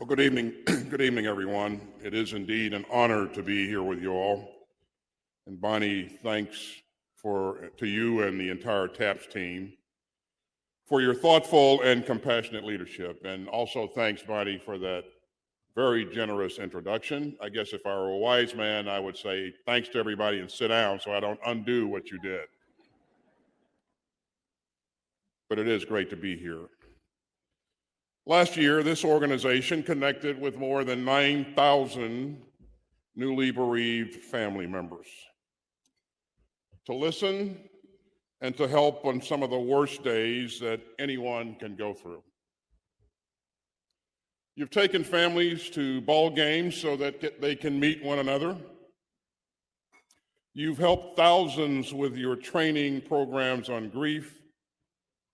Well, good evening. Good evening, everyone. It is indeed an honor to be here with you all. And Bonnie, thanks to you and the entire TAPS team for your thoughtful and compassionate leadership. And also thanks, Bonnie, for that very generous introduction. I guess if I were a wise man, I would say thanks to everybody and sit down so I don't undo what you did. But it is great to be here. Last year, this organization connected with more than 9,000 newly bereaved family members to listen and to help on some of the worst days that anyone can go through. You've taken families to ball games so that they can meet one another. You've helped thousands with your training programs on grief,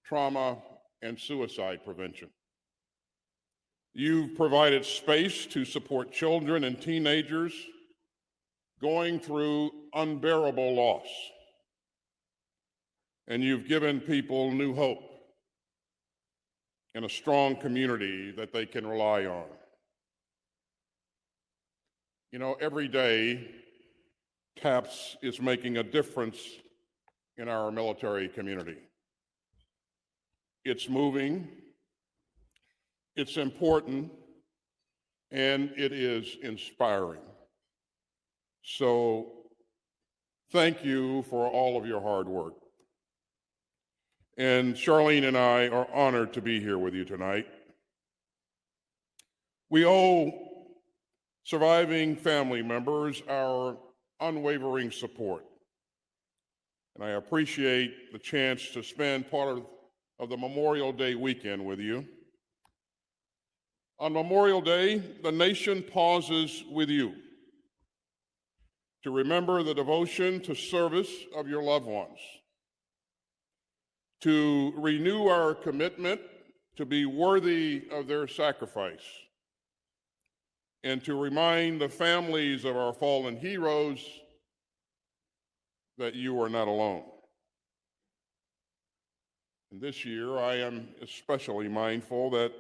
trauma, and suicide prevention. You've provided space to support children and teenagers going through unbearable loss. And you've given people new hope and a strong community that they can rely on. You know, every day, TAPS is making a difference in our military community. It's moving, it's important, and it is inspiring. So thank you for all of your hard work. And Charlene and I are honored to be here with you tonight. We owe surviving family members our unwavering support. And I appreciate the chance to spend part of the Memorial Day weekend with you. On Memorial Day, the nation pauses with you to remember the devotion to service of your loved ones, to renew our commitment to be worthy of their sacrifice, and to remind the families of our fallen heroes that you are not alone. And this year, I am especially mindful that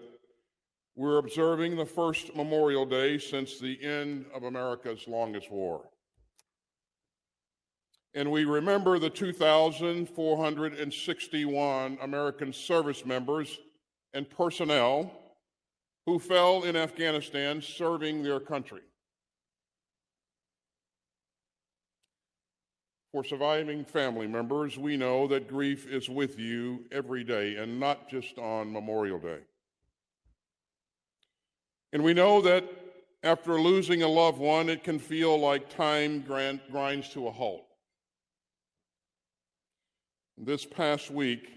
we're observing the first Memorial Day since the end of America's longest war. And we remember the 2,461 American service members and personnel who fell in Afghanistan serving their country. For surviving family members, we know that grief is with you every day and not just on Memorial Day. And we know that after losing a loved one, it can feel like time grinds to a halt. This past week,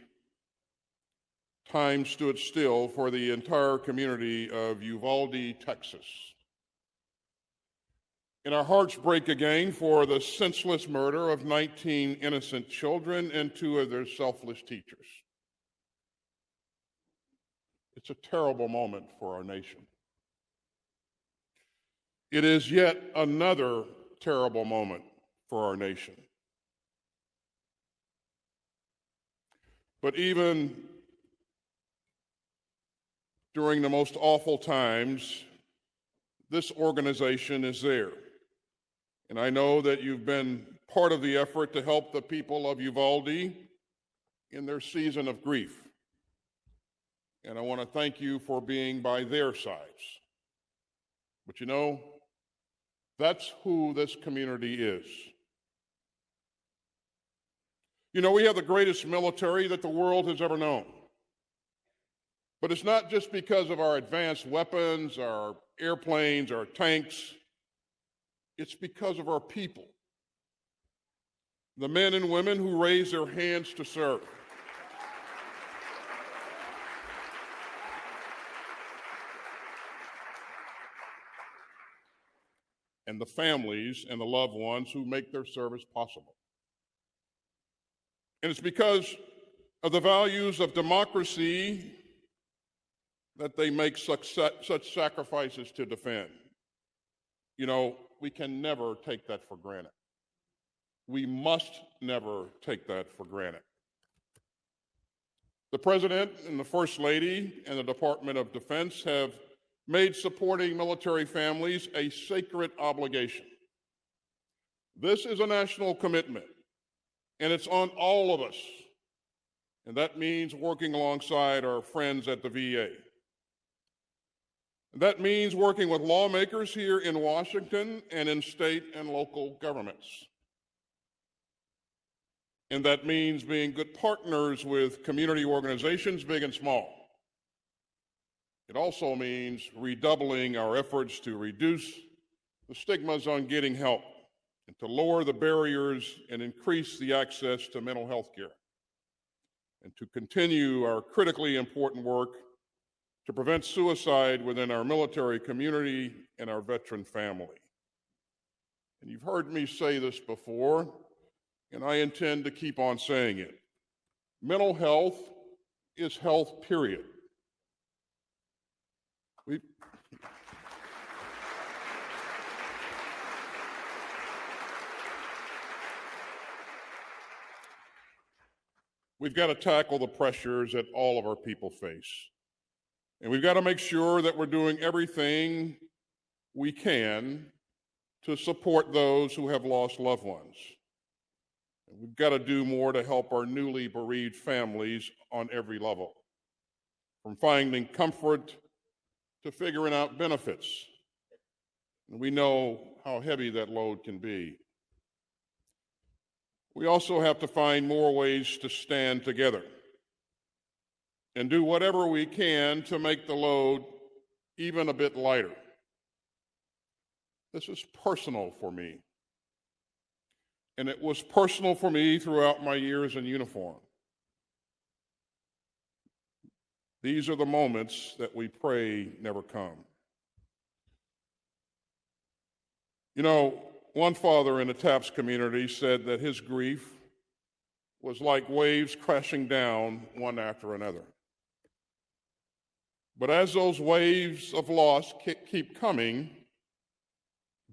time stood still for the entire community of Uvalde, Texas. And our hearts break again for the senseless murder of 19 innocent children and 2 of their selfless teachers. It's a terrible moment for our nation. It is yet another terrible moment for our nation. But even during the most awful times, this organization is there. And I know that you've been part of the effort to help the people of Uvalde in their season of grief. And I want to thank you for being by their sides. But you know, that's who this community is. You know, we have the greatest military that the world has ever known. But it's not just because of our advanced weapons, our airplanes, our tanks. It's because of our people. The men and women who raise their hands to serve. And the families and the loved ones who make their service possible. And it's because of the values of democracy that they make such sacrifices to defend. You know, we can never take that for granted. We must never take that for granted. The President and the First Lady and the Department of Defense have made supporting military families a sacred obligation. This is a national commitment, and it's on all of us. And that means working alongside our friends at the VA. That means working with lawmakers here in Washington and in state and local governments. And that means being good partners with community organizations, big and small. It also means redoubling our efforts to reduce the stigmas on getting help and to lower the barriers and increase the access to mental health care, and to continue our critically important work to prevent suicide within our military community and our veteran family. And you've heard me say this before, and I intend to keep on saying it. Mental health is health, period. We've got to tackle the pressures that all of our people face. And we've got to make sure that we're doing everything we can to support those who have lost loved ones. And we've got to do more to help our newly bereaved families on every level, from finding comfort to figuring out benefits. And we know how heavy that load can be. We also have to find more ways to stand together and do whatever we can to make the load even a bit lighter. This is personal for me. And it was personal for me throughout my years in uniform. These are the moments that we pray never come. You know, one father in the TAPS community said that his grief was like waves crashing down one after another. But as those waves of loss keep coming,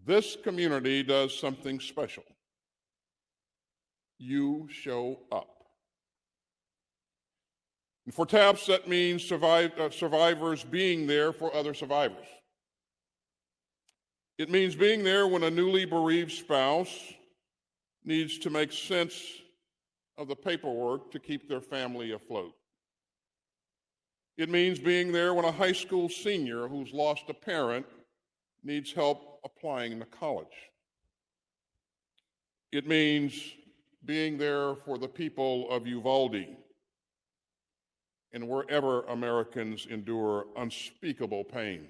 this community does something special. You show up. And for TAPS, that means survivors being there for other survivors. It means being there when a newly bereaved spouse needs to make sense of the paperwork to keep their family afloat. It means being there when a high school senior who's lost a parent needs help applying to college. It means being there for the people of Uvalde and wherever Americans endure unspeakable pain.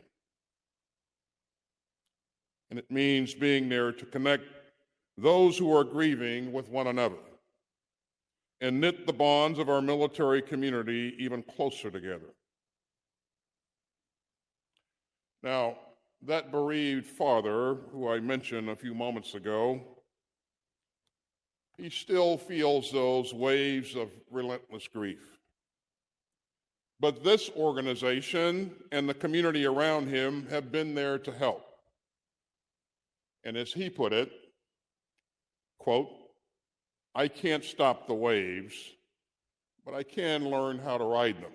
And it means being there to connect those who are grieving with one another and knit the bonds of our military community even closer together. Now, that bereaved father, who I mentioned a few moments ago, he still feels those waves of relentless grief. But this organization and the community around him have been there to help. And as he put it, quote, "I can't stop the waves, but I can learn how to ride them."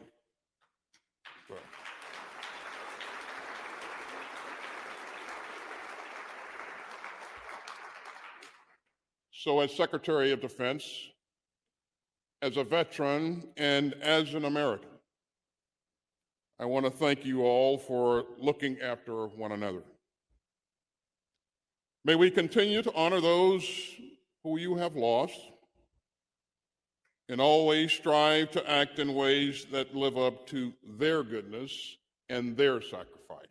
So as Secretary of Defense, as a veteran, and as an American, I want to thank you all for looking after one another. May we continue to honor those who you have lost and always strive to act in ways that live up to their goodness and their sacrifice.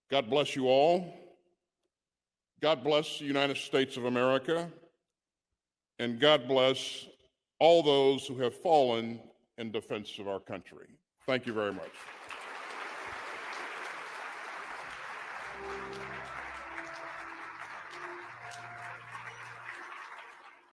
God bless you all. God bless the United States of America. And God bless all those who have fallen in defense of our country. Thank you very much.